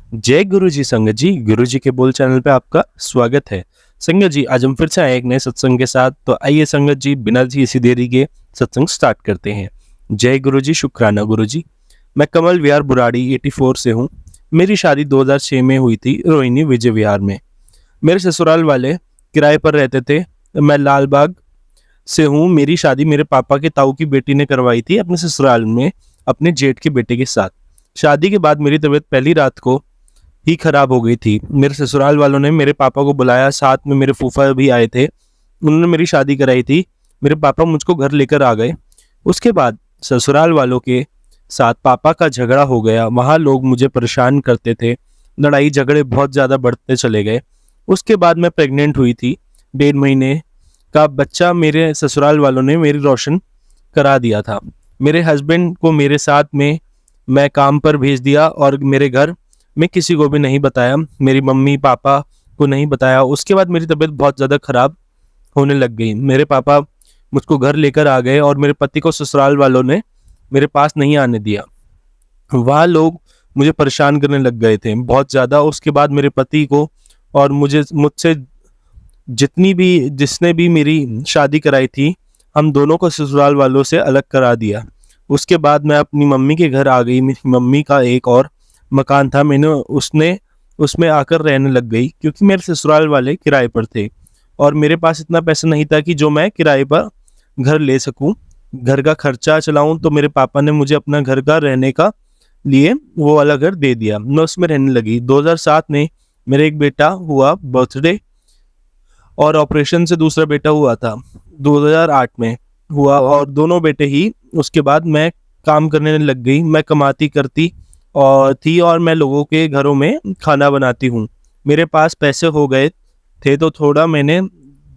जय गुरु जी संगत जी, गुरु जी के बोल चैनल पे आपका स्वागत है। संगत जी, आज हम फिर से आए एक नए सत्संग के साथ। तो आइए संगत जी, बिना किसी देरी के सत्संग स्टार्ट करते हैं। जय गुरु जी, शुक्राना गुरु जी। मैं कमल विहार बुराड़ी 84 से हूँ। मेरी शादी 2006 में हुई थी रोहिणी विजय विहार में। मेरे ससुराल वाले किराए पर रहते थे। मैं लालबाग से हूँ। मेरी शादी मेरे पापा के ताऊ की बेटी ने करवाई थी अपने ससुराल में, अपने जेठ के बेटे के साथ। शादी के बाद मेरी तबीयत पहली रात को ही खराब हो गई थी। मेरे ससुराल वालों ने मेरे पापा को बुलाया, साथ में मेरे फूफा भी आए थे। उन्होंने मेरी शादी कराई थी। मेरे पापा मुझको घर लेकर आ गए। उसके बाद ससुराल वालों के साथ पापा का झगड़ा हो गया। वहाँ लोग मुझे परेशान करते थे। लड़ाई झगड़े बहुत ज़्यादा बढ़ते चले गए। उसके बाद मैं प्रेग्नेंट हुई थी। 1.5 महीने का बच्चा मेरे ससुराल वालों ने मेरी रोशन करा दिया था। मेरे हस्बैंड को मेरे साथ में मैं काम पर भेज दिया और मेरे घर में किसी को भी नहीं बताया। मेरी मम्मी पापा को नहीं बताया। उसके बाद मेरी तबीयत बहुत ज़्यादा खराब होने लग गई। मेरे पापा मुझको घर लेकर आ गए और मेरे पति को ससुराल वालों ने मेरे पास नहीं आने दिया। वहाँ लोग मुझे परेशान करने लग गए थे बहुत ज़्यादा। उसके बाद मेरे पति को और मुझसे जिसने भी मेरी शादी कराई थी, हम दोनों को ससुराल वालों से अलग करा दिया। उसके बाद मैं अपनी मम्मी के घर आ गई। मेरी मम्मी का एक और मकान था, मैंने उसमें आकर रहने लग गई, क्योंकि मेरे ससुराल वाले किराए पर थे और मेरे पास इतना पैसा नहीं था कि जो मैं किराए पर घर ले सकूं, घर का खर्चा चलाऊं। तो मेरे पापा ने मुझे अपना घर का रहने का लिए वो वाला घर दे दिया। मैं उसमें रहने लगी। 2007 में मेरे एक बेटा हुआ बर्थडे, और ऑपरेशन से दूसरा बेटा हुआ था 2008 में हुआ, और दोनों बेटे ही। उसके बाद मैं काम करने लग गई। मैं कमाती करती और मैं लोगों के घरों में खाना बनाती हूँ। मेरे पास पैसे हो गए थे तो थोड़ा मैंने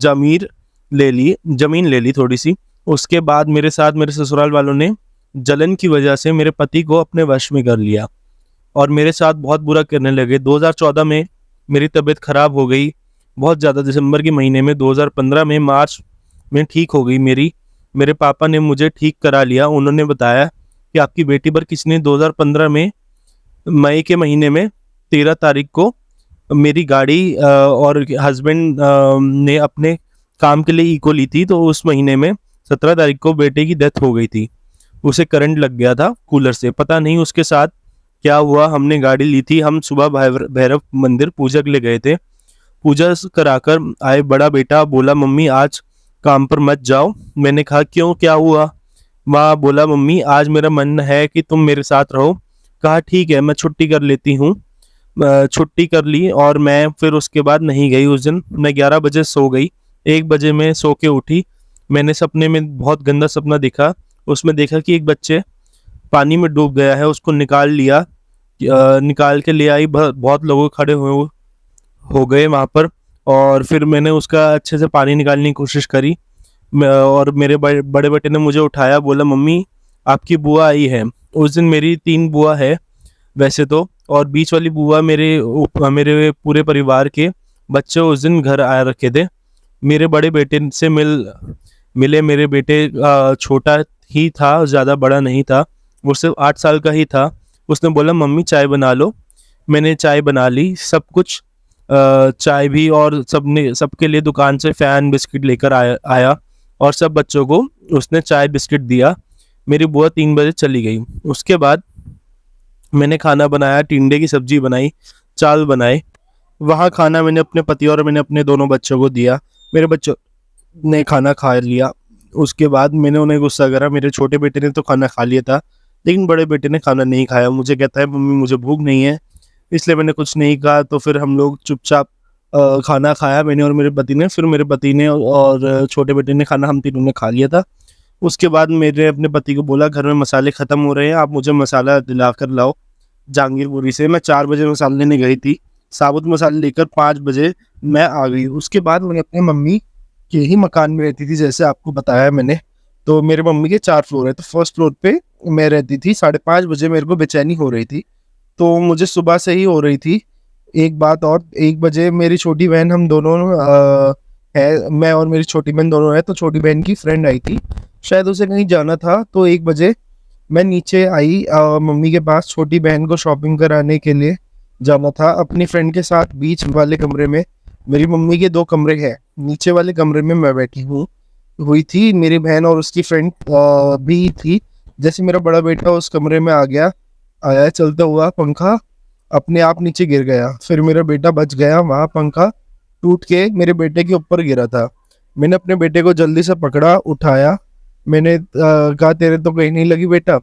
जमीन ले ली थोड़ी सी। उसके बाद मेरे साथ मेरे ससुराल वालों ने जलन की वजह से मेरे पति को अपने वश में कर लिया और मेरे साथ बहुत बुरा करने लगे। 2014 में मेरी तबीयत खराब हो गई बहुत ज़्यादा। दिसंबर के महीने में 2015 में मार्च में ठीक हो गई मेरे पापा ने मुझे ठीक करा लिया। उन्होंने बताया कि आपकी बेटी पर किसी ने 2015 में मई के महीने में 13 तारीख को मेरी गाड़ी और हस्बैंड ने अपने काम के लिए इको ली थी, तो उस महीने में 17 तारीख को बेटे की डेथ हो गई थी। उसे करंट लग गया था कूलर से, पता नहीं उसके साथ क्या हुआ। हमने गाड़ी ली थी। हम सुबह भैरव मंदिर पूजा के लिए गए थे। पूजा कराकर आए। बड़ा बेटा बोला, मम्मी आज काम पर मत जाओ। मैंने कहा क्यों, क्या हुआ? माँ बोला, मम्मी आज मेरा मन है कि तुम मेरे साथ रहो। कहा ठीक है, मैं छुट्टी कर लेती हूँ। छुट्टी कर ली और मैं फिर उसके बाद नहीं गई। उस दिन मैं 11 बजे सो गई। 1 बजे में सो के उठी। मैंने सपने में बहुत गंदा सपना देखा। उसमें देखा कि एक बच्चे पानी में डूब गया है, उसको निकाल लिया। निकाल के ले आई। बहुत लोग खड़े हुए हो गए वहाँ पर, और फिर मैंने उसका अच्छे से पानी निकालने की कोशिश करी। और मेरे बड़े बेटे ने मुझे उठाया, बोला मम्मी आपकी बुआ आई है। उस दिन मेरी 3 बुआ है वैसे तो, और बीच वाली बुआ मेरे पूरे परिवार के बच्चे उस दिन घर आए रखे थे। मेरे बड़े बेटे से मिले। मेरे बेटे छोटा ही था, ज़्यादा बड़ा नहीं था, वो सिर्फ 8 साल का ही था। उसने बोला मम्मी चाय बना लो। मैंने चाय बना ली, सब कुछ चाय भी, और सबके लिए दुकान से फ़ैन बिस्किट लेकर आया और सब बच्चों को उसने चाय बिस्किट दिया। मेरी बुआ 3 बजे चली गई। उसके बाद मैंने खाना बनाया, टिंडे की सब्जी बनाई, चावल बनाए। वहाँ खाना मैंने अपने पति और मैंने अपने दोनों बच्चों को दिया। मेरे बच्चों ने खाना खा लिया। उसके बाद मैंने उन्हें गुस्सा करा। मेरे छोटे बेटे ने तो खाना खा लिया था, लेकिन बड़े बेटे ने खाना नहीं खाया। मुझे कहता है मम्मी मुझे भूख नहीं है, इसलिए मैंने कुछ नहीं कहा। तो फिर हम लोग चुपचाप खाना खाया, मैंने और मेरे पति ने। फिर मेरे पति ने और छोटे बेटे ने खाना हम तीनों ने खा लिया था। उसके बाद मैंने अपने पति को बोला घर में मसाले ख़त्म हो रहे हैं, आप मुझे मसाला दिला कर लाओ जहांगीरपुरी से। मैं 4 बजे मसाले लेने गई थी। साबुत मसाले लेकर 5 बजे मैं आ गई। उसके बाद मैंने अपनी मम्मी के ही मकान में रहती थी, जैसे आपको बताया मैंने। तो मेरे मम्मी के 4 फ्लोर है, तो फर्स्ट फ्लोर पे मैं रहती थी। 5:30 बजे मेरे को बेचैनी हो रही थी, तो मुझे सुबह से ही हो रही थी। एक बात और, 1 बजे मेरी छोटी बहन, हम दोनों है, मैं और मेरी छोटी बहन दोनों है, तो छोटी बहन की फ्रेंड आई थी, शायद उसे कहीं जाना था। तो 1 बजे मैं नीचे आई मम्मी के पास छोटी बहन को शॉपिंग कराने के लिए। जाना था अपनी फ्रेंड के साथ बीच वाले कमरे में। मेरी मम्मी के 2 कमरे हैं, नीचे वाले कमरे में मैं बैठी हूँ हुई थी, मेरी बहन और उसकी फ्रेंड भी थी। जैसे मेरा बड़ा बेटा उस कमरे में आया चलता हुआ पंखा अपने आप नीचे गिर गया। फिर मेरा बेटा बच गया, वहां पंखा टूट के मेरे बेटे के ऊपर गिरा था। मैंने अपने बेटे को जल्दी से पकड़ा, उठाया। मैंने कहा तेरे तो कहीं नहीं लगी बेटा।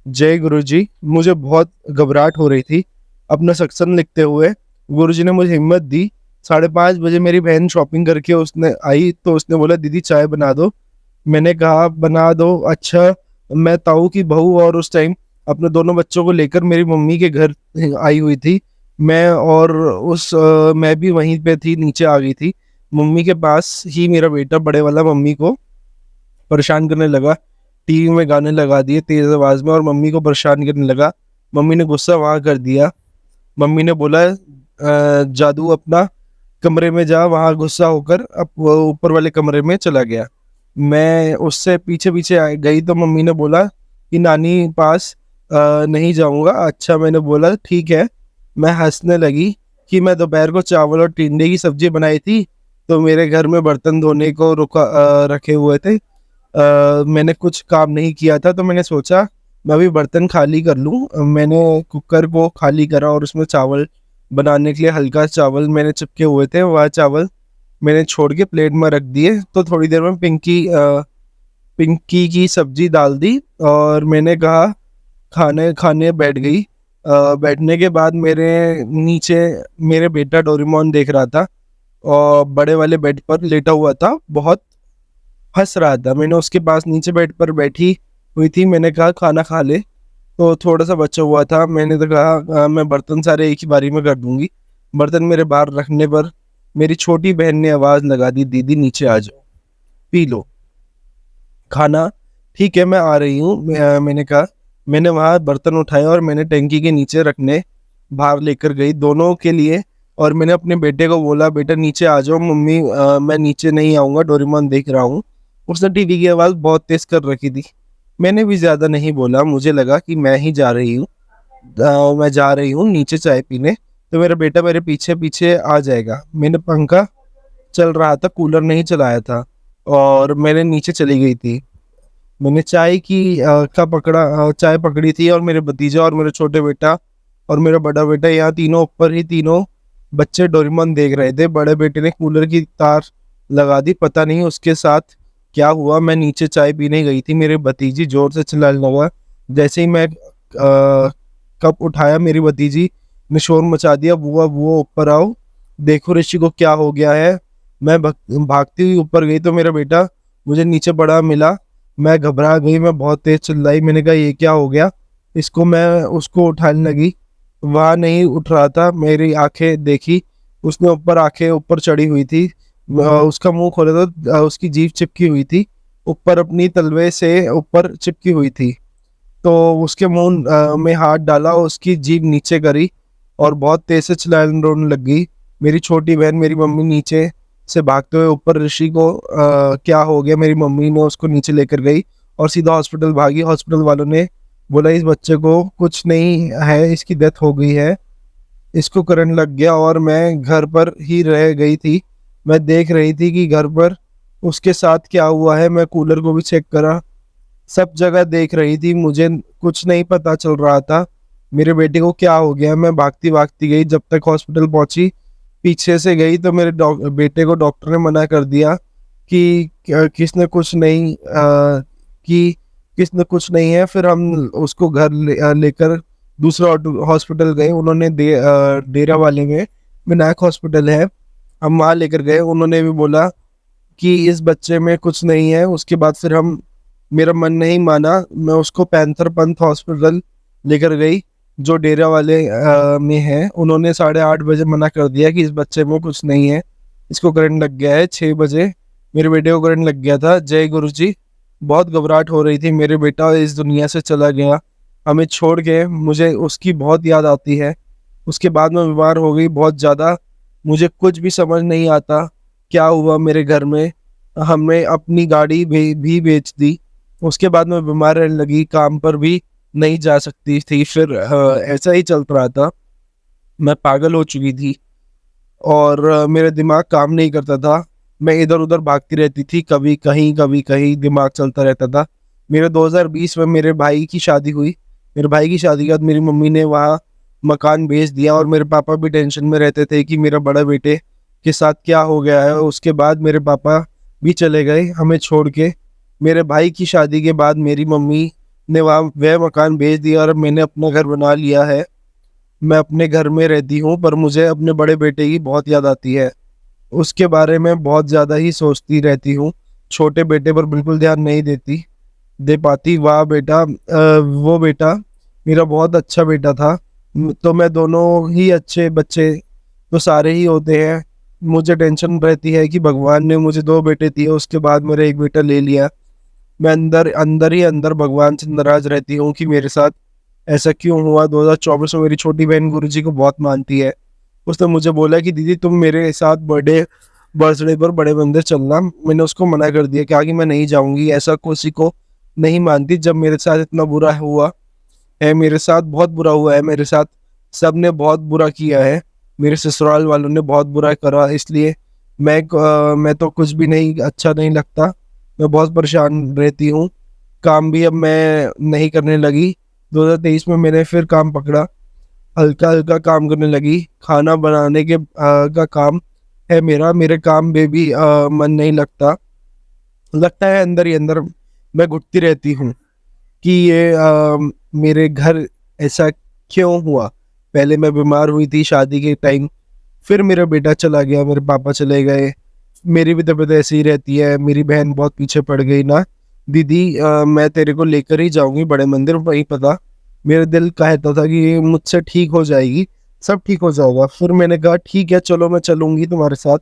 जय गुरु जी। मुझे बहुत घबराहट हो रही थी अपना सक्शन लिखते हुए। गुरु जी ने मुझे हिम्मत दी। 5:30 बजे मेरी बहन शॉपिंग करके उसने आई तो उसने बोला दीदी चाय बना दो। मैंने कहा बना दो। अच्छा, मैं ताऊ की बहू और उस टाइम अपने दोनों बच्चों को लेकर मेरी मम्मी के घर आई हुई थी। मैं भी वहीं पे थी, नीचे आ गई थी मम्मी के पास ही। मेरा बेटा बड़े वाला मम्मी को परेशान करने लगा, टीवी में गाने लगा दिए तेज आवाज में और मम्मी को परेशान करने लगा। मम्मी ने गुस्सा वहां कर दिया। मम्मी ने बोला जादू अपना कमरे में जा, वहां गुस्सा होकर अब वो ऊपर वाले कमरे में चला गया। मैं उससे पीछे पीछे गई तो मम्मी ने बोला कि नानी पास नहीं जाऊंगा। अच्छा, मैंने बोला ठीक है। मैं हंसने लगी कि मैं दोपहर को चावल और टिंडे की सब्जी बनाई थी तो मेरे घर में बर्तन धोने को रखे हुए थे। मैंने कुछ काम नहीं किया था तो मैंने सोचा मैं अभी बर्तन खाली कर लूँ। मैंने कुकर को खाली करा और उसमें चावल बनाने के लिए हल्का चावल मैंने चिपके हुए थे, वह चावल मैंने छोड़ के प्लेट में रख दिए। तो थोड़ी देर में पिंकी की सब्जी डाल दी और मैंने कहा खाने खाने बैठ गई। बैठने के बाद मेरे नीचे मेरे बेटा डोरेमोन देख रहा था और बड़े वाले बेड पर लेटा हुआ था, बहुत हंस रहा था। मैंने उसके पास नीचे बेड पर बैठी हुई थी। मैंने कहा खाना खा ले। तो थोड़ा सा बचा हुआ था, मैंने तो कहा मैं बर्तन सारे एक ही बारी में कर दूंगी। बर्तन मेरे बाहर रखने पर मेरी छोटी बहन ने आवाज लगा दी दीदी नीचे आ जाओ, पी लो खाना। ठीक है मैं आ रही हूँ। मैंने कहा। मैंने वहां बर्तन उठाए और मैंने टंकी के नीचे रखने बाहर लेकर गई दोनों के लिए। और मैंने अपने बेटे को बोला बेटा नीचे आ जाओ, मम्मी मैं नीचे नहीं आऊंगा, डोरेमोन देख रहा हूँ। उसने टीवी की आवाज बहुत तेज कर रखी थी। मैंने भी ज्यादा नहीं बोला, मुझे लगा कि मैं ही जा रही हूँ। मैं जा रही हूँ नीचे चाय पीने, तो मेरा बेटा मेरे पीछे पीछे आ जाएगा। मैंने पंखा चल रहा था, कूलर नहीं चलाया था और मैंने नीचे चली गई थी। मैंने चाय पकड़ी थी और मेरे भतीजा और मेरे छोटे बेटा और मेरा बड़ा बेटा यहाँ तीनों ऊपर ही तीनों बच्चे डोरेमोन देख रहे थे। बड़े बेटे ने कूलर की तार लगा दी, पता नहीं उसके साथ क्या हुआ। मैं नीचे चाय पीने गई थी, मेरे भतीजी जोर से चिल्लाने लगा। जैसे ही मैं कप उठाया मेरी भतीजी ने शोर मचा दिया, बुआ बुआ ऊपर आओ, देखो ऋषि को क्या हो गया है। मैं भागती हुई ऊपर गई तो मेरा बेटा मुझे नीचे पड़ा मिला। मैं घबरा गई, मैं बहुत तेज चिल्लाई। मैंने कहा ये क्या हो गया इसको। मैं उसको उठाने लगी, वह नहीं उठ रहा था। मेरी आंखें देखी, उसने ऊपर आंखें ऊपर चढ़ी हुई थी। उसका मुंह खोला तो उसकी जीभ चिपकी हुई थी ऊपर, अपनी तलवे से ऊपर चिपकी हुई थी। तो उसके मुंह में हाथ डाला, उसकी जीभ नीचे करी और बहुत तेज से चिल्लाने रोने लग गई। मेरी छोटी बहन मेरी मम्मी नीचे से भागते हुए ऊपर ऋषि को क्या हो गया, मेरी मम्मी ने उसको नीचे लेकर गई और सीधा हॉस्पिटल भागी। हॉस्पिटल वालों ने बोला इस बच्चे को कुछ नहीं है, इसकी डेथ हो गई है, इसको करंट लग गया। और मैं घर पर ही रह गई थी, मैं देख रही थी कि घर पर उसके साथ क्या हुआ है। मैं कूलर को भी चेक करा, सब जगह देख रही थी, मुझे कुछ नहीं पता चल रहा था मेरे बेटे को क्या हो गया। मैं भागती भागती गई, जब तक हॉस्पिटल पहुंची पीछे से गई तो मेरे बेटे को डॉक्टर ने मना कर दिया कि किसने कुछ नहीं कि किसने कुछ नहीं है। फिर हम उसको घर लेकर दूसरा हॉस्पिटल गए। उन्होंने डेरा वाले में विनायक हॉस्पिटल है, हम वहाँ लेकर गए। उन्होंने भी बोला कि इस बच्चे में कुछ नहीं है। उसके बाद फिर हम मेरा मन नहीं माना, मैं उसको पैंथर पंथ हॉस्पिटल लेकर गई जो डेरा वाले में है। उन्होंने 8:30 बजे मना कर दिया कि इस बच्चे में कुछ नहीं है, इसको करंट लग गया है। 6 बजे मेरे बेटे को करंट लग गया था। जय गुरु जी। बहुत घबराहट हो रही थी, मेरे बेटा इस दुनिया से चला गया हमें छोड़ के। मुझे उसकी बहुत याद आती है। उसके बाद मैं बीमार हो गई बहुत ज़्यादा, मुझे कुछ भी समझ नहीं आता क्या हुआ मेरे घर में। हमने अपनी गाड़ी भी बेच दी। उसके बाद मैं बीमार रहने लगी, काम पर भी नहीं जा सकती थी। फिर ऐसा ही चल रहा था। मैं पागल हो चुकी थी और मेरा दिमाग काम नहीं करता था। मैं इधर उधर भागती रहती थी, कभी कहीं दिमाग चलता रहता था। मेरे 2020 में मेरे भाई की शादी हुई। मेरे भाई की शादी के बाद मेरी मम्मी ने वहाँ मकान बेच दिया और मेरे पापा भी टेंशन में रहते थे कि मेरा बड़ा बेटे के साथ क्या हो गया है। उसके बाद मेरे पापा भी चले गए हमें छोड़ के। मेरे भाई की शादी के बाद मेरी मम्मी ने वहाँ वह मकान बेच दिया और मैंने अपना घर बना लिया है। मैं अपने घर में रहती हूँ पर मुझे अपने बड़े बेटे की बहुत याद आती है। उसके बारे में बहुत ज़्यादा ही सोचती रहती हूँ। छोटे बेटे पर बिल्कुल ध्यान नहीं दे पाती। वाह बेटा, वो बेटा मेरा बहुत अच्छा बेटा था। तो मैं दोनों ही अच्छे बच्चे तो सारे ही होते हैं। मुझे टेंशन रहती है कि भगवान ने मुझे दो बेटे दिए, उसके बाद मेरा एक बेटा ले लिया। मैं अंदर अंदर ही अंदर भगवान से नाराज रहती हूँ कि मेरे साथ ऐसा क्यों हुआ। 2024 में मेरी छोटी बहन गुरुजी को बहुत मानती है। उसने मुझे बोला कि दीदी तुम मेरे साथ बर्थडे पर बड़े मंदिर चलना। मैंने उसको मना कर दिया, क्या कि मैं नहीं जाऊंगी, ऐसा किसी को नहीं मानती। जब मेरे साथ इतना बुरा हुआ है, मेरे साथ बहुत बुरा हुआ है, मेरे साथ सबने बहुत बुरा किया है, मेरे ससुराल वालों ने बहुत बुरा करा, इसलिए मैं तो कुछ भी नहीं अच्छा नहीं लगता। मैं बहुत परेशान रहती हूँ। काम भी अब मैं नहीं करने लगी। 2023 में मैंने फिर काम पकड़ा, हल्का हल्का काम करने लगी। खाना बनाने का काम है मेरा। मेरे काम में भी मन नहीं लगता है। अंदर ही अंदर मैं घुटती रहती हूँ कि ये मेरे घर ऐसा क्यों हुआ। पहले मैं बीमार हुई थी शादी के टाइम, फिर मेरा बेटा चला गया, मेरे पापा चले गए। मेरी भी तबीयत ऐसी ही रहती है। मेरी बहन बहुत पीछे पड़ गई ना। दीदी मैं तेरे को लेकर ही जाऊंगी बड़े मंदिर, वही पता मेरे दिल कहता था कि ये मुझसे ठीक हो जाएगी, सब ठीक हो जाएगा। फिर मैंने कहा ठीक है चलो मैं चलूंगी तुम्हारे साथ।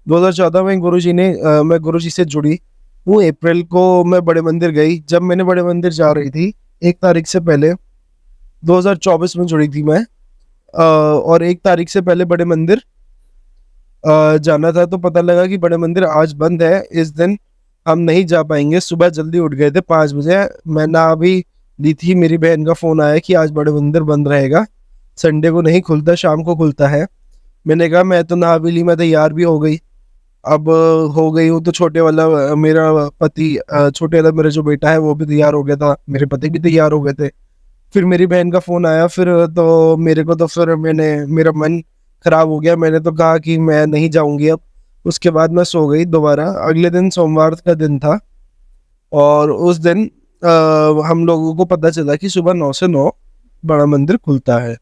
2014 में मैं गुरुजी से जुड़ी हूँ। अप्रैल को मैं बड़े मंदिर गई। जब मैंने बड़े मंदिर जा रही थी 1 तारीख से पहले, 2024 में जुड़ी थी मैं, और 1 तारीख से पहले बड़े मंदिर जाना था तो पता लगा कि बड़े मंदिर आज बंद है। इस दिन हम नहीं जा पाएंगे। सुबह जल्दी उठ गए थे 5 बजे। मैं ना अभी ली थी, मेरी बहन का फोन आया कि आज बड़े मंदिर बंद रहेगा, संडे को नहीं खुलता, शाम को खुलता है। मैंने कहा मैं तो नहा भी ली, मैं तैयार भी हो गई। अब हो गई हूँ तो छोटे वाला मेरा पति, छोटे वाला मेरा जो बेटा है वो भी तैयार हो गया था, मेरे पति भी तैयार हो गए थे। फिर मेरी बहन का फोन आया, फिर तो मेरे को तो फिर मेरा मन खराब हो गया। मैंने तो कहा कि मैं नहीं जाऊंगी अब। उसके बाद मैं सो गई दोबारा। अगले दिन सोमवार का दिन था और उस दिन हम लोगों को पता चला कि सुबह 9 से 9 बड़ा मंदिर खुलता है।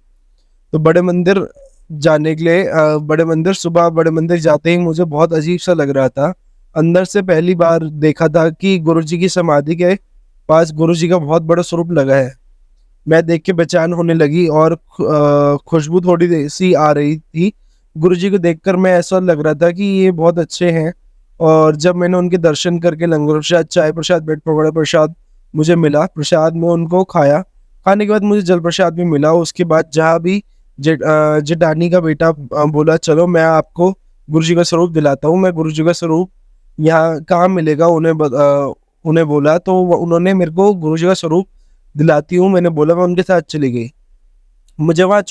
तो बड़े मंदिर जाने के लिए बड़े मंदिर सुबह बड़े मंदिर जाते ही मुझे बहुत अजीब सा लग रहा था। अंदर से पहली बार देखा था कि गुरुजी की समाधि के पास गुरुजी का बहुत बड़ा स्वरूप लगा है। मैं देख के बेचैन होने लगी और खुशबू थोड़ी सी आ रही थी। गुरुजी को देखकर मैं ऐसा लग रहा था कि ये बहुत अच्छे हैं। और जब मैंने उनके दर्शन करके लंगर प्रसाद, चाय प्रसाद, ब्रेड पकौड़ा प्रसाद मुझे मिला, प्रसाद में उनको खाया। खाने के बाद मुझे जल प्रसाद भी मिला। उसके बाद जहाँ भी जेठानी का बेटा बोला चलो मैं आपको गुरुजी का स्वरूप दिलाता हूँ। मैं गुरुजी का स्वरूप यहाँ कहाँ मिलेगा उन्हें बोला, तो उन्होंने मेरे को गुरुजी का स्वरूप दिलाती हूँ। मैंने बोला, मैं उनके साथ चली गई। मुझे वहाँ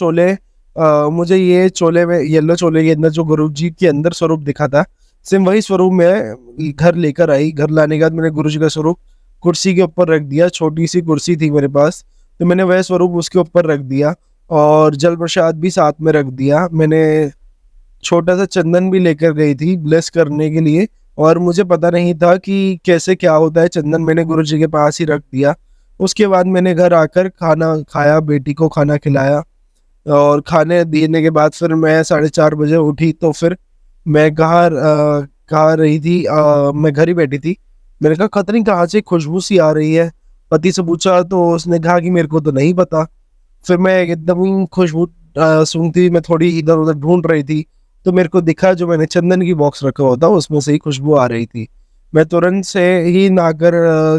मुझे ये चोले में, येलो चोले के अंदर जो गुरु जी के अंदर स्वरूप दिखा था, सेम वही स्वरूप मैं घर लेकर आई। घर लाने के बाद मैंने गुरु जी का स्वरूप कुर्सी के ऊपर रख दिया। छोटी सी कुर्सी थी मेरे पास, तो मैंने वह स्वरूप उसके ऊपर रख दिया और जल प्रसाद भी साथ में रख दिया। मैंने छोटा सा चंदन भी लेकर गई थी ब्लेस करने के लिए, और मुझे पता नहीं था कि कैसे क्या होता है चंदन। मैंने गुरु जी के पास ही रख दिया। उसके बाद मैंने घर आकर खाना खाया, बेटी को खाना खिलाया, और खाने देने के बाद फिर मैं 4:30 बजे उठी। तो फिर मैं कहाँ रही थी, मैं घर ही बैठी थी। मैंने कहा पता नहीं कहाँ से खुशबू सी आ रही है। पति से पूछा तो उसने कहा कि मेरे को तो नहीं पता। फिर मैं एकदम ही खुशबू सूंघती, मैं थोड़ी इधर उधर ढूंढ रही थी तो मेरे को दिखा जो मैंने चंदन की बॉक्स रखा हुआ था उसमें से ही खुशबू आ रही थी। मैं तुरंत से ही नहाकर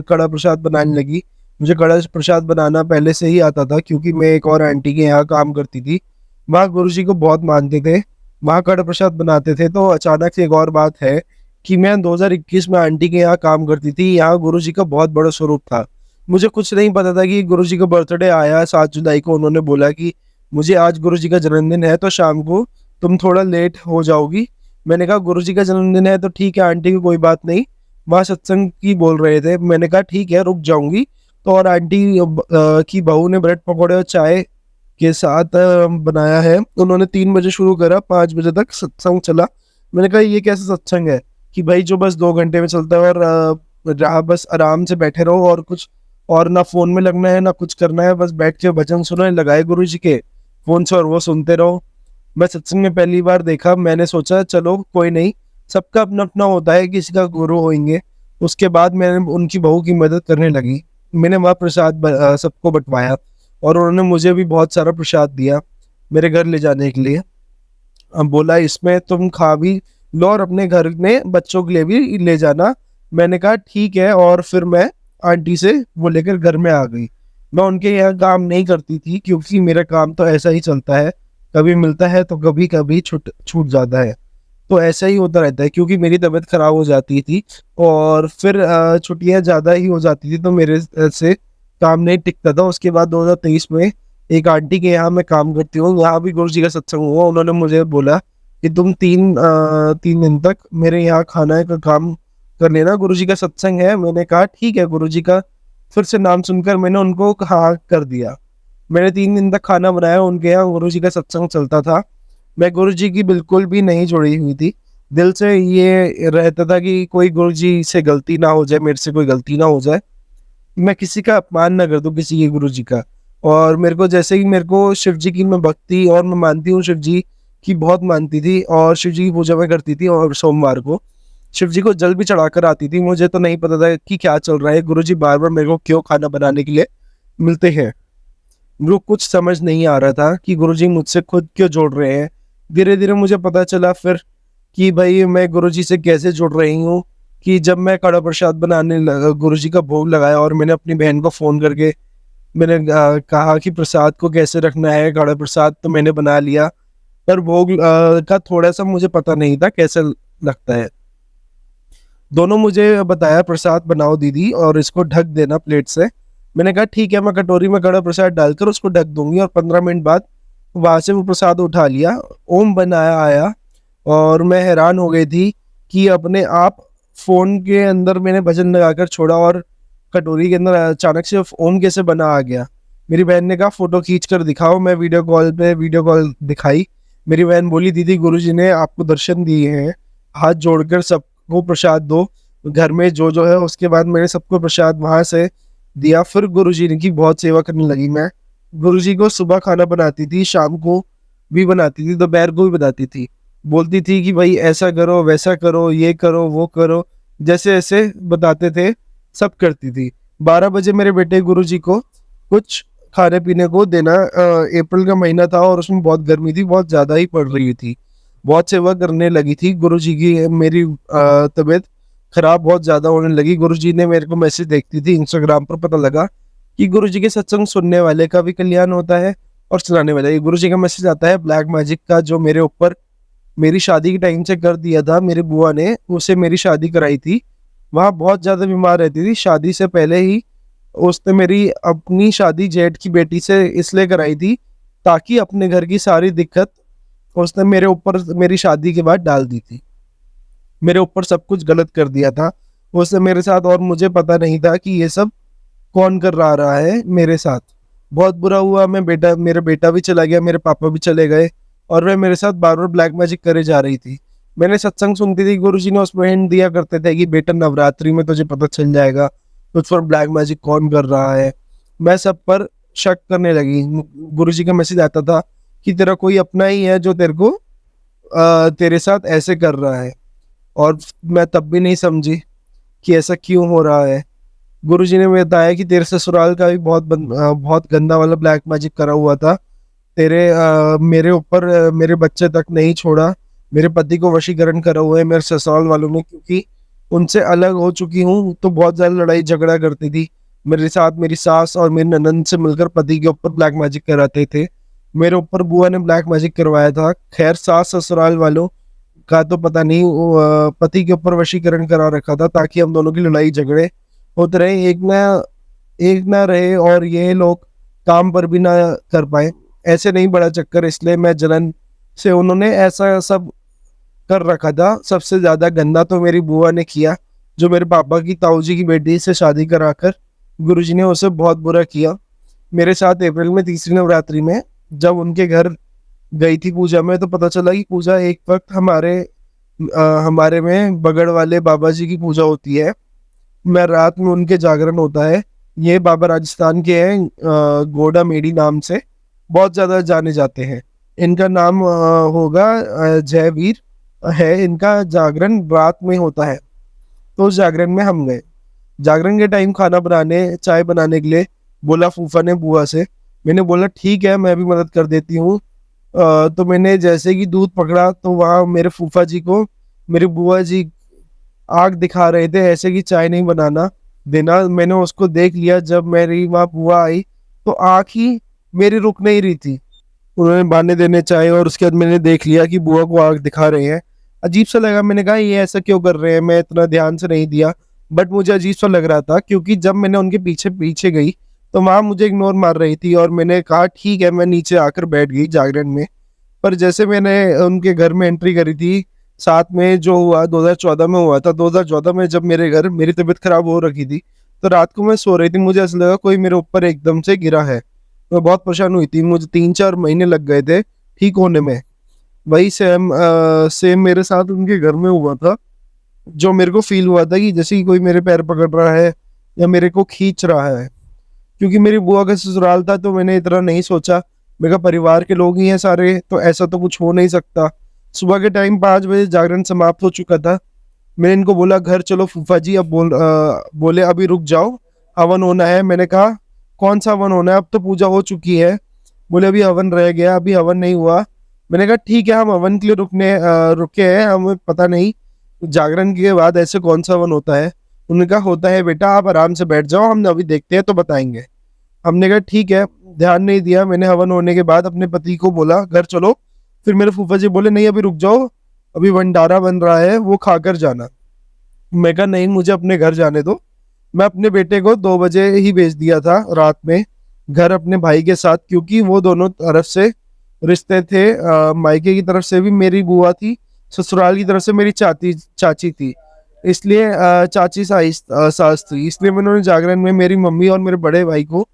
कड़ा प्रसाद बनाने लगी। मुझे कड़ा प्रसाद बनाना पहले से ही आता था क्योंकि मैं एक और आंटी के यहाँ काम करती थी। वहाँ गुरुजी को बहुत मानते थे, वहाँ कड़ा प्रसाद बनाते थे। तो अचानक से एक और बात है कि मैं 2021 में आंटी के यहाँ काम करती थी। यहाँ गुरुजी का बहुत बड़ा स्वरूप था। मुझे कुछ नहीं पता था कि गुरुजी का बर्थडे आया 7 जुलाई को। उन्होंने बोला कि मुझे आज गुरुजी का जन्मदिन है तो शाम को तुम थोड़ा लेट हो जाओगी। मैंने कहा गुरुजी का जन्मदिन है तो ठीक है आंटी की कोई बात नहीं, वहाँ सत्संग की बोल रहे थे। मैंने कहा ठीक है रुक जाऊंगी। तो और आंटी की बहू ने ब्रेड पकौड़े और चाय के साथ बनाया है। उन्होंने 3 बजे शुरू करा, 5 बजे तक सत्संग चला। मैंने कहा ये कैसा सत्संग है कि भाई जो बस 2 घंटे में चलता है और जहाँ बस आराम से बैठे रहो और कुछ और ना फोन में लगना है ना कुछ करना है, बस बैठ के भजन सुनो, लगाए गुरु जी के फोन से और वो सुनते रहो। मैं सत्संग में पहली बार देखा, मैंने सोचा चलो कोई नहीं, सबका अपना अपना होता है, किसी का गुरु होंगे। उसके बाद मैंने उनकी बहू की मदद करने लगी। मैंने वहाँ प्रसाद सबको बंटवाया और उन्होंने मुझे भी बहुत सारा प्रसाद दिया मेरे घर ले जाने के लिए। अब बोला इसमें तुम खा भी लो और अपने घर में बच्चों के लिए भी ले जाना। मैंने कहा ठीक है, और फिर मैं आंटी से वो लेकर घर में आ गई। मैं उनके यहाँ काम नहीं करती थी क्योंकि मेरा काम तो ऐसा ही चलता है, कभी मिलता है तो कभी कभी छूट छूट जाता है। तो ऐसा ही होता रहता है क्योंकि मेरी तबीयत खराब हो जाती थी और फिर छुट्टियां ज़्यादा ही हो जाती थी तो मेरे से काम नहीं टिकता था। उसके बाद 2023 में एक आंटी के यहाँ मैं काम करती हूँ, यहाँ भी गुरु जी का सत्संग हुआ। उन्होंने मुझे बोला कि तुम 3 दिन तक मेरे यहाँ खाना का काम कर लेना, गुरु जी का सत्संग है। मैंने कहा ठीक है गुरु जी का। फिर से नाम सुनकर मैंने उनको हाँ कर दिया। मैंने 3 दिन तक खाना बनाया, उनके यहाँ गुरु जी का सत्संग चलता था। मैं गुरु जी की बिल्कुल भी नहीं जुड़ी हुई थी। दिल से ये रहता था कि कोई गुरु जी से गलती ना हो जाए, मेरे से कोई गलती ना हो जाए, मैं किसी का अपमान ना कर दूं किसी के गुरु जी का। और मेरे को जैसे ही मेरे को शिव जी की मैं भक्ति और मैं मानती हूँ, शिव जी की बहुत मानती थी और शिव जी की पूजा मैं करती थी। और सोमवार को शिव जी को जल भी चढ़ाकर आती थी। मुझे तो नहीं पता था कि क्या चल रहा है, गुरु जी बार बार मेरे को क्यों खाना बनाने के लिए मिलते हैं। मेरे को कुछ समझ नहीं आ रहा था कि गुरु जी मुझसे खुद क्यों जोड़ रहे हैं। धीरे धीरे मुझे पता चला फिर कि भाई मैं गुरु जी से कैसे जुड़ रही हूँ। कि जब मैं कड़ा प्रसाद बनाने लगा, गुरु जी का भोग लगाया और मैंने अपनी बहन को फ़ोन करके मैंने कहा कि प्रसाद को कैसे रखना है, कड़ा प्रसाद तो मैंने बना लिया, पर भोग का थोड़ा सा मुझे पता नहीं था कैसे लगता है। दोनों मुझे बताया प्रसाद बनाओ दीदी और इसको ढक देना प्लेट से। मैंने कहा ठीक है, मैं कटोरी में कड़ा प्रसाद डालकर उसको ढक दूंगी। और 15 मिनट बाद वहां से वो प्रसाद उठा लिया, ओम बनाया आया और मैं हैरान हो गई थी कि अपने आप फोन के अंदर मैंने भजन लगाकर छोड़ा और कटोरी के अंदर अचानक से ओम कैसे बना आ गया। मेरी बहन ने कहा फोटो खींच कर दिखाओ। मैं वीडियो कॉल दिखाई। मेरी बहन बोली दीदी गुरुजी ने आपको दर्शन दिए हैं, हाथ जोड़कर सबको प्रसाद दो घर में जो जो है। उसके बाद मैंने सबको प्रसाद वहां से दिया। फिर गुरुजी की बहुत सेवा करने लगी मैं। गुरुजी को सुबह खाना बनाती थी, शाम को भी बनाती थी, दोपहर को भी बनाती थी। बोलती थी कि भाई ऐसा करो वैसा करो, ये करो वो करो, जैसे ऐसे बताते थे सब करती थी। 12 बजे मेरे बेटे गुरुजी को कुछ खाने पीने को देना। अप्रैल का महीना था और उसमें बहुत गर्मी थी, बहुत ज़्यादा ही पड़ रही थी। बहुत सेवा करने लगी थी गुरुजी की। मेरी तबीयत खराब बहुत ज़्यादा होने लगी। गुरुजी ने मेरे को मैसेज देखती थी इंस्टाग्राम पर, पता लगा कि गुरुजी के सत्संग सुनने वाले का भी कल्याण होता है और सुनाने वाले। गुरुजी का मैसेज आता है ब्लैक मैजिक का, जो मेरे ऊपर मेरी शादी के टाइम से कर दिया था। मेरी बुआ ने उसे मेरी शादी कराई थी। वहाँ बहुत ज़्यादा बीमार रहती थी। शादी से पहले ही उसने मेरी अपनी शादी जेठ की बेटी से इसलिए कराई थी ताकि अपने घर की सारी दिक्कत उसने मेरे ऊपर मेरी शादी के बाद डाल दी थी। मेरे ऊपर सब कुछ गलत कर दिया था उसने मेरे साथ, और मुझे पता नहीं था कि ये सब कौन कर रहा है मेरे साथ। बहुत बुरा हुआ। मेरा बेटा भी चला गया, मेरे पापा भी चले गए और वह मेरे साथ बार बार ब्लैक मैजिक करे जा रही थी। मैंने सत्संग सुनती थी, गुरुजी ने उसमें हिंट दिया करते थे कि बेटा नवरात्रि में तुझे पता चल जाएगा तुझ पर ब्लैक मैजिक कौन कर रहा है। मैं सब पर शक करने लगी। गुरुजी का मैसेज आता था कि तेरा कोई अपना ही है जो तेरे को तेरे साथ ऐसे कर रहा है। और मैं तब भी नहीं समझी कि ऐसा क्यों हो रहा है। गुरुजी ने बताया कि तेरे ससुराल का भी बहुत गंदा वाला ब्लैक मैजिक करा हुआ था। मेरे ऊपर मेरे बच्चे तक नहीं छोड़ा। मेरे पति को वशीकरण करा हुआ है मेरे ससुराल वालों ने, क्योंकि उनसे अलग हो चुकी हूँ तो बहुत ज़्यादा लड़ाई झगड़ा करती थी मेरे साथ। मेरी सास और मेरी ननंद से मिलकर पति के ऊपर ब्लैक मैजिक कराते थे। मेरे ऊपर बुआ ने ब्लैक मैजिक करवाया था। खैर सास ससुराल वालों का तो पता नहीं, पति के ऊपर वशीकरण करा रखा था ताकि हम दोनों की लड़ाई झगड़े होते रहे, एक ना रहे और ये लोग काम पर भी ना कर पाए। ऐसे नहीं बढ़ा चक्कर, इसलिए मैं जलन से उन्होंने ऐसा सब कर रखा था। सबसे ज्यादा गंदा तो मेरी बुआ ने किया, जो मेरे पापा की ताऊ जी की बेटी से शादी कराकर गुरुजी ने उसे बहुत बुरा किया। मेरे साथ अप्रैल में तीसरी नवरात्रि में जब उनके घर गई थी पूजा में, तो पता चला कि पूजा एक वक्त हमारे में बगड़ वाले बाबा जी की पूजा होती है। मैं रात में उनके जागरण होता है। ये बाबा राजस्थान के हैं, गोडा मेडी नाम से बहुत ज्यादा जाने जाते हैं। इनका नाम होगा जयवीर है। इनका जागरण रात में होता है। तो उस जागरण में हम गए। जागरण के टाइम खाना बनाने, चाय बनाने के लिए बोला फूफा ने बुआ से। मैंने बोला ठीक है, मैं भी मदद कर देती हूँ। तो मैंने जैसे कि दूध पकड़ा तो वहाँ मेरे फूफा जी को मेरी बुआ जी आग दिखा रहे थे, ऐसे कि चाय नहीं बनाना देना। मैंने उसको देख लिया। जब मेरी वहाँ बुआ आई तो आँख ही मेरी रुक नहीं रही थी। उन्होंने बहाने देने चाहे और उसके बाद मैंने देख लिया कि बुआ को आग दिखा रहे हैं। अजीब सा लगा। मैंने कहा ये ऐसा क्यों कर रहे हैं, मैं इतना ध्यान से नहीं दिया, बट मुझे अजीब सा लग रहा था क्योंकि जब मैंने उनके पीछे पीछे गई तो वहाँ मुझे इग्नोर मार रही थी। और मैंने कहा ठीक है, मैं नीचे आकर बैठ गई जागरण में। पर जैसे मैंने उनके घर में एंट्री करी थी, साथ में जो हुआ 2014 में हुआ था। 2014 में जब मेरे घर मेरी तबीयत खराब हो रखी थी, तो रात को मैं सो रही थी, मुझे ऐसा लगा कोई मेरे ऊपर एकदम से गिरा है। मैं बहुत परेशान हुई थी। मुझे 3-4 महीने लग गए थे ठीक होने में। वही सेम मेरे साथ उनके घर में हुआ था। जो मेरे को फील हुआ था कि जैसे कि कोई मेरे पैर पकड़ रहा है या मेरे को खींच रहा है। क्योंकि मेरी बुआ का ससुराल था तो मैंने इतना नहीं सोचा। मेरा परिवार के लोग ही हैं सारे, तो ऐसा तो कुछ हो नहीं सकता। सुबह के टाइम 5 बजे जागरण समाप्त हो चुका था। मैंने इनको बोला घर चलो फूफा जी। अब बोले अभी रुक जाओ, हवन होना है। मैंने कहा कौन सा हवन होना है, अब तो पूजा हो चुकी है। बोले अभी हवन रह गया, अभी हवन नहीं हुआ। मैंने कहा ठीक है, हम हवन के लिए रुके हैं, हमें पता नहीं जागरण के बाद ऐसे कौन सा हवन होता है। उन्होंने कहा होता है बेटा, आप आराम से बैठ जाओ, हम अभी देखते हैं तो बताएंगे। हमने कहा ठीक है, ध्यान नहीं दिया। मैंने हवन होने के बाद अपने पति को बोला घर चलो। फिर मेरे फूफा जी बोले नहीं अभी रुक जाओ, अभी भंडारा बन रहा है, वो खाकर जाना। मैं कहा नहीं, मुझे अपने घर जाने दो। मैं अपने बेटे को 2 बजे ही भेज दिया था रात में घर अपने भाई के साथ, क्योंकि वो दोनों तरफ से रिश्ते थे। मायके की तरफ से भी मेरी बुआ थी, ससुराल की तरफ से मेरी चाची थी। इसलिए चाची सास थी, इसलिए मैंने जागरण में मेरी मम्मी और मेरे बड़े भाई को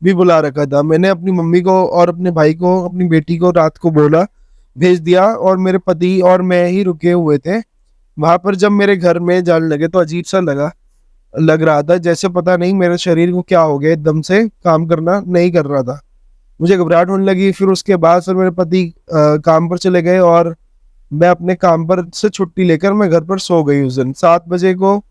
भी बुला रखा था। मैंने अपनी मम्मी को और अपने भाई को, अपनी बेटी को रात को बोला, भेज दिया, और मेरे पति और मैं ही रुके हुए थे वहां पर। जब मेरे घर में जाने लगे तो अजीब सा लग रहा था, जैसे पता नहीं मेरे शरीर को क्या हो गया, एकदम से काम करना नहीं कर रहा था। मुझे घबराहट होने लगी। फिर उसके बाद फिर मेरे पति काम पर चले गए और मैं अपने काम पर से छुट्टी लेकर मैं घर पर सो गई। उस दिन 7 बजे को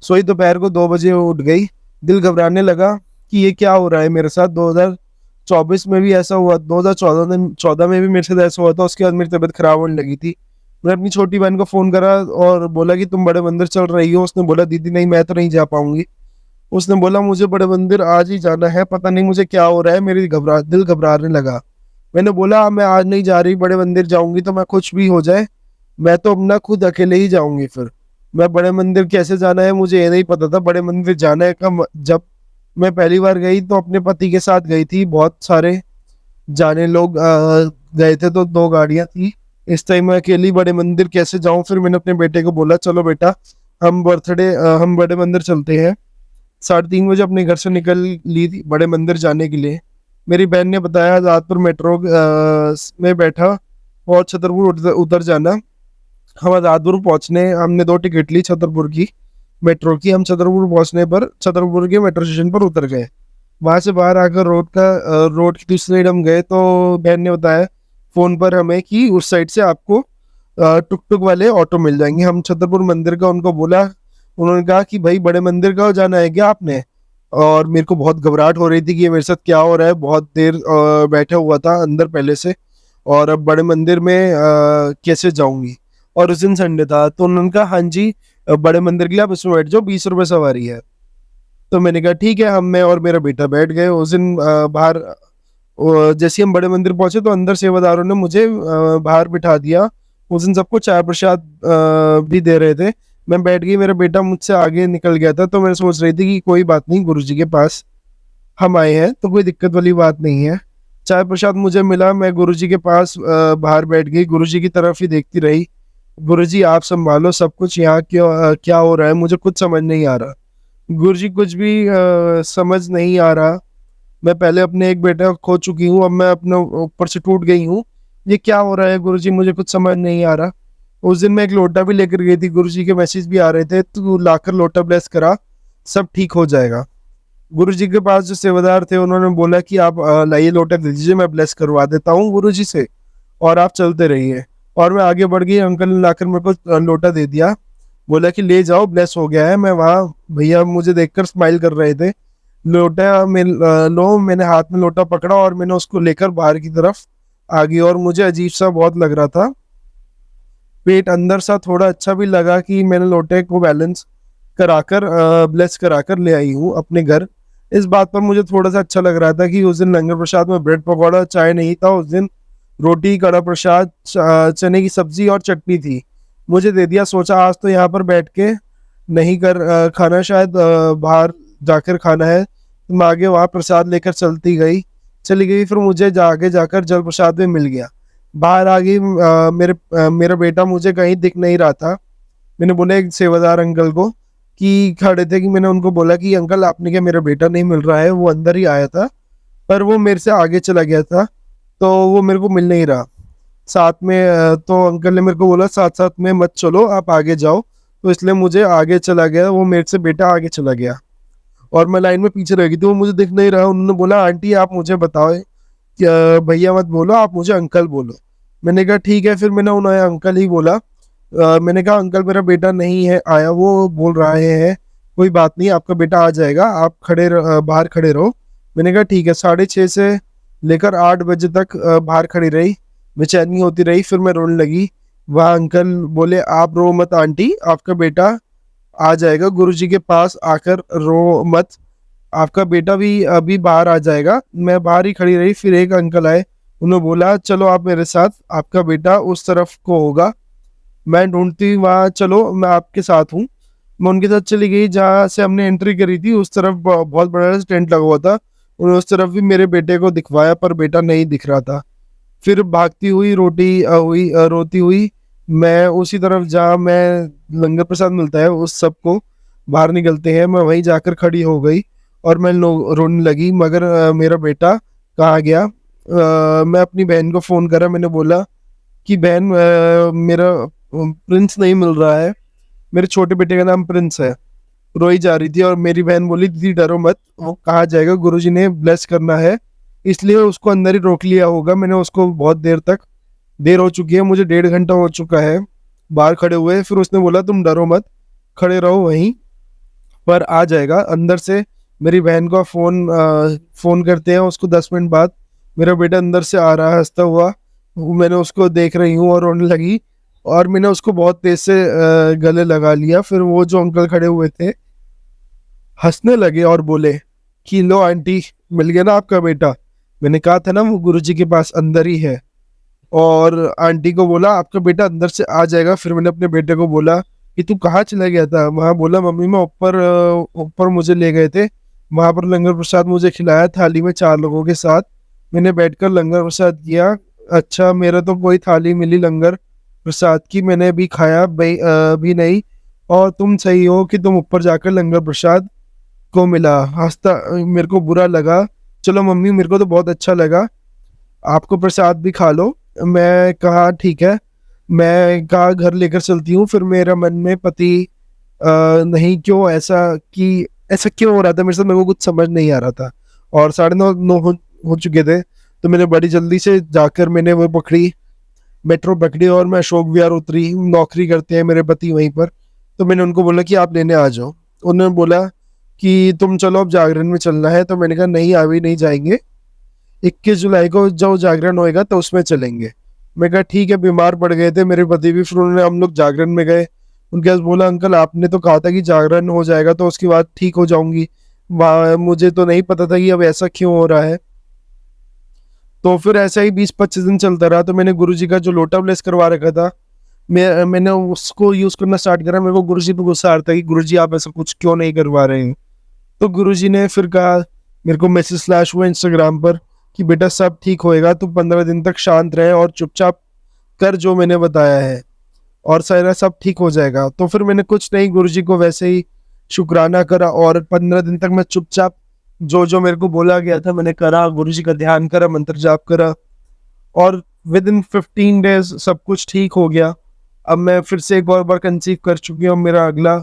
सोई, दोपहर को 2 बजे उठ गई। दिल घबराने लगा कि ये क्या हो रहा है मेरे साथ। 2024 में भी ऐसा हुआ, 2014 में भी मेरे साथ ऐसा हुआ था। उसके बाद मेरी तबीयत खराब होने लगी थी। मैंने अपनी छोटी बहन को फोन करा और बोला कि तुम बड़े मंदिर चल रही हो। उसने बोला दीदी नहीं, मैं तो नहीं जा पाऊंगी। उसने बोला मुझे बड़े मंदिर आज ही जाना है, पता नहीं मुझे क्या हो रहा है, मेरी दिल घबराने लगा। मैंने बोला मैं आज नहीं जा रही, बड़े मंदिर जाऊंगी तो मैं कुछ भी हो जाए, मैं तो अपना खुद अकेले ही जाऊंगी। फिर मैं बड़े मंदिर कैसे जाना है मुझे ये नहीं पता था। बड़े मंदिर जाना है कब, जब मैं पहली बार गई तो अपने पति के साथ गई थी। बहुत सारे जाने लोग गए थे तो 2 गाड़ियां थी। इस टाइम मैं अकेली बड़े मंदिर कैसे जाऊं। फिर मैंने अपने बेटे को बोला चलो बेटा, हम बड़े मंदिर चलते हैं। 3:30 बजे अपने घर से निकल ली थी बड़े मंदिर जाने के लिए। मेरी बहन ने बताया रात पर मेट्रो में बैठा और छतरपुर उतर जाना। हम आजादपुर पहुंचने, हमने 2 टिकट ली छतरपुर की मेट्रो की। हम छतरपुर पहुंचने पर छतरपुर के मेट्रो स्टेशन पर उतर गए। वहां से बाहर आकर रोड की दूसरी साइड हम गए तो बहन ने बताया फोन पर हमें कि उस साइड से आपको टुक टुक वाले ऑटो मिल जाएंगे। हम छतरपुर मंदिर का उनको बोला। उन्होंने कहा कि भाई बड़े मंदिर का जाना है क्या आपने। और मेरे को बहुत घबराहट हो रही थी कि ये मेरे साथ क्या हो रहा है। बहुत देर बैठा हुआ था अंदर पहले से, और अब बड़े मंदिर में कैसे जाऊंगी। और उस दिन संडे था तो उन्होंने कहा हाँ जी, बड़े मंदिर के लिए आप इसमें बैठ जाओ, 20 रुपये सवारी है। तो मैंने कहा ठीक है। मैं और मेरा बेटा बैठ गए। उस दिन बाहर जैसे हम बड़े मंदिर पहुंचे तो अंदर सेवादारों ने मुझे बाहर बिठा दिया। उस दिन सबको चाय प्रसाद भी दे रहे थे। मैं बैठ गई, मेरा बेटा मुझसे आगे निकल गया था। तो मैं सोच रही थी कि कोई बात नहीं, गुरुजी के पास हम आए हैं तो कोई दिक्कत वाली बात नहीं है। चाय प्रसाद मुझे मिला, मैं गुरुजी के पास बाहर बैठ गई, गुरुजी की तरफ ही देखती रही। गुरुजी आप संभालो सब कुछ, यहाँ क्यों क्या हो रहा है, मुझे कुछ समझ नहीं आ रहा। गुरुजी कुछ भी समझ नहीं आ रहा। मैं पहले अपने एक बेटा खो चुकी हूँ, अब मैं अपने ऊपर से टूट गई हूँ। ये क्या हो रहा है गुरुजी, मुझे कुछ समझ नहीं आ रहा। उस दिन मैं एक लोटा भी लेकर गई थी, गुरुजी के मैसेज भी आ रहे थे, तू लाकर लोटा ब्लेस करा, सब ठीक हो जाएगा। गुरुजी के पास जो सेवादार थे उन्होंने बोला कि आप लाइए लोटा दे दीजिए, मैं ब्लेस करवा देता हूँ गुरुजी से, और आप चलते रहिए। और मैं आगे बढ़ गई, अंकल ने लाकर मेरे को लोटा दे दिया, बोला कि ले जाओ ब्लेस हो गया है। मैं वहाँ, भैया मुझे देखकर स्माइल कर रहे थे। लोटा में लो, मैंने हाथ में लोटा पकड़ा और मैंने उसको लेकर बाहर की तरफ आ गई, और मुझे अजीब सा बहुत लग रहा था। पेट अंदर सा थोड़ा अच्छा भी लगा कि मैंने लोटे को बैलेंस कराकर ब्लेस कराकर ले आई हूँ अपने घर। इस बात पर मुझे थोड़ा सा अच्छा लग रहा था कि उस दिन लंगर प्रसाद में ब्रेड पकौड़ा चाय नहीं था, उस दिन रोटी कड़ा प्रसाद चने की सब्जी और चटनी थी, मुझे दे दिया। सोचा आज तो यहाँ पर बैठ के नहीं कर खाना, शायद बाहर जाकर खाना है। तो मैं आगे वहाँ प्रसाद लेकर चली गई। फिर मुझे आगे जाकर जल प्रसाद में मिल गया। बाहर आ गई, मेरा बेटा मुझे कहीं दिख नहीं रहा था। मैंने बोला एक सेवादार अंकल को कि खड़े थे, कि मैंने उनको बोला कि अंकल आपने क्या, मेरा बेटा नहीं मिल रहा है। वो अंदर ही आया था पर वो मेरे से आगे चला गया था, तो वो मेरे को मिल नहीं रहा। साथ में तो अंकल ने मेरे को बोला साथ साथ में मत चलो, आप आगे जाओ, तो इसलिए मुझे आगे चला गया। वो मेरे से बेटा आगे चला गया और मैं लाइन में पीछे रह गई थी, वो मुझे दिख नहीं रहा। उन्होंने बोला आंटी आप मुझे बताओ, भैया मत बोलो, आप मुझे अंकल बोलो। मैंने कहा ठीक है, फिर मैंने उन्हें अंकल ही बोला। मैंने कहा अंकल मेरा बेटा नहीं है आया, वो बोल रहे हैं कोई बात नहीं, आपका बेटा आ जाएगा, आप बाहर खड़े रहो। मैंने कहा ठीक है। 6:30 से लेकर 8 बजे तक बाहर खड़ी रही, बेचैनी होती रही। फिर मैं रोने लगी। वह अंकल बोले आप रो मत आंटी, आपका बेटा आ जाएगा, गुरुजी के पास आकर रो मत, आपका बेटा भी अभी बाहर आ जाएगा। मैं बाहर ही खड़ी रही। फिर एक अंकल आए, उन्होंने बोला चलो आप मेरे साथ, आपका बेटा उस तरफ को होगा। मैं ढूंढती वहाँ, चलो मैं आपके साथ हूँ। मैं उनके साथ चली गई, जहाँ से हमने एंट्री करी थी उस तरफ बहुत बड़ा टेंट लगा हुआ था। उन्होंने उस तरफ भी मेरे बेटे को दिखवाया पर बेटा नहीं दिख रहा था। फिर भागती हुई रोती हुई मैं उसी तरफ जहाँ मैं लंगर प्रसाद मिलता है उस सबको बाहर निकलते हैं, मैं वहीं जाकर खड़ी हो गई और मैं रोने लगी। मगर मेरा बेटा कहाँ गया? मैं अपनी बहन को फ़ोन करा, मैंने बोला कि बहन मेरा प्रिंस नहीं मिल रहा है। मेरे छोटे बेटे का नाम प्रिंस है। रोई जा रही थी और मेरी बहन बोली दीदी डरो मत, वो कहाँ जाएगा, गुरुजी ने ब्लेस करना है इसलिए उसको अंदर ही रोक लिया होगा। मैंने उसको बहुत देर हो चुकी है, मुझे 1.5 घंटा हो चुका है बाहर खड़े हुए। फिर उसने बोला तुम डरो मत, खड़े रहो वहीं पर, आ जाएगा अंदर से। मेरी बहन को फ़ोन करते हैं, उसको 10 मिनट बाद मेरा बेटा अंदर से आ रहा है हंसता हुआ। मैंने उसको देख रही हूँ और रोने लगी और मैंने उसको बहुत तेज से गले लगा लिया। फिर वो जो अंकल खड़े हुए थे हंसने लगे और बोले कि लो आंटी मिल गया ना आपका बेटा, मैंने कहा था ना वो गुरुजी के पास अंदर ही है। और आंटी को बोला आपका बेटा अंदर से आ जाएगा। फिर मैंने अपने बेटे को बोला कि तू कहाँ चला गया था? वहाँ बोला मम्मी मैं ऊपर मुझे ले गए थे, वहाँ पर लंगर प्रसाद मुझे खिलाया थाली में 4 लोगों के साथ, मैंने बैठकर लंगर प्रसाद किया। अच्छा मेरा तो कोई थाली मिली लंगर प्रसाद की, मैंने भी खाया भी नहीं। और तुम सही हो कि तुम ऊपर जाकर लंगर प्रसाद को मिला। हंसता मेरे को बुरा लगा। चलो मम्मी मेरे को तो बहुत अच्छा लगा, आपको प्रसाद भी खा लो। मैं कहा ठीक है, मैं कहा घर लेकर चलती हूँ। फिर मेरा मन में पति नहीं क्यों ऐसा क्यों हो रहा था मेरे साथ, मेरे को कुछ समझ नहीं आ रहा था। और 9:30 हो चुके थे, तो मैंने बड़ी जल्दी से जाकर मैंने वो मेट्रो पकड़ी और मैं अशोक विहार उतरी। नौकरी करते हैं मेरे पति वहीं पर, तो मैंने उनको बोला कि आप लेने आ जाओ। उन्होंने बोला कि तुम चलो अब जागरण में चलना है, तो मैंने कहा नहीं अभी नहीं जाएंगे, 21 जुलाई को जो जागरण होएगा तो उसमें चलेंगे। मैं कहा ठीक है। बीमार पड़ गए थे मेरे पति भी, फिर उन्होंने हम लोग जागरण में गए। उनके पास बोला अंकल आपने तो कहा था कि जागरण हो जाएगा तो उसके बाद ठीक हो जाऊंगी, मुझे तो नहीं पता था कि अब ऐसा क्यों हो रहा है। तो फिर ऐसा ही 20-25 दिन चलता रहा। तो मैंने गुरुजी का जो लोटा ब्लेस करवा रखा था, मैंने उसको यूज करना स्टार्ट करा। मेरे को गुरुजी पे गुस्सा आ रहा था कि गुरुजी आप ऐसा कुछ क्यों नहीं करवा रहे हैं। तो गुरुजी ने फिर कहा, मेरे को मैसेज फ्लैश हुआ इंस्टाग्राम पर कि बेटा सब ठीक होएगा, तू 15 दिन तक शांत रहे और चुपचाप कर जो मैंने बताया है और सारा सब ठीक हो जाएगा। तो फिर मैंने कुछ नहीं, गुरुजी को वैसे ही शुक्राना करा और 15 दिन तक मैं चुपचाप जो जो मेरे को बोला गया था मैंने करा, गुरुजी का ध्यान करा, मंत्र जाप करा और विद इन 15 डेज सब कुछ ठीक हो गया। अब मैं फिर से एक और बार कंसीव कर चुकी हूँ। मेरा अगला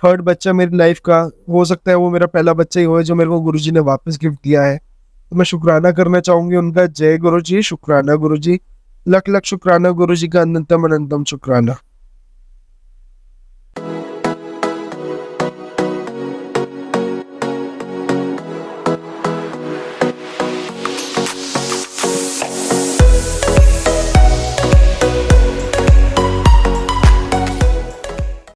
थर्ड बच्चा मेरी लाइफ का हो सकता है वो मेरा पहला बच्चा ही हो जो मेरे को गुरुजी ने वापस गिफ्ट दिया है। तो मैं शुक्राना करना चाहूंगी उनका। जय गुरुजी, शुक्राना गुरुजी, लख लख शुक्राना गुरुजी का, अनंतम अनंतम शुक्राना।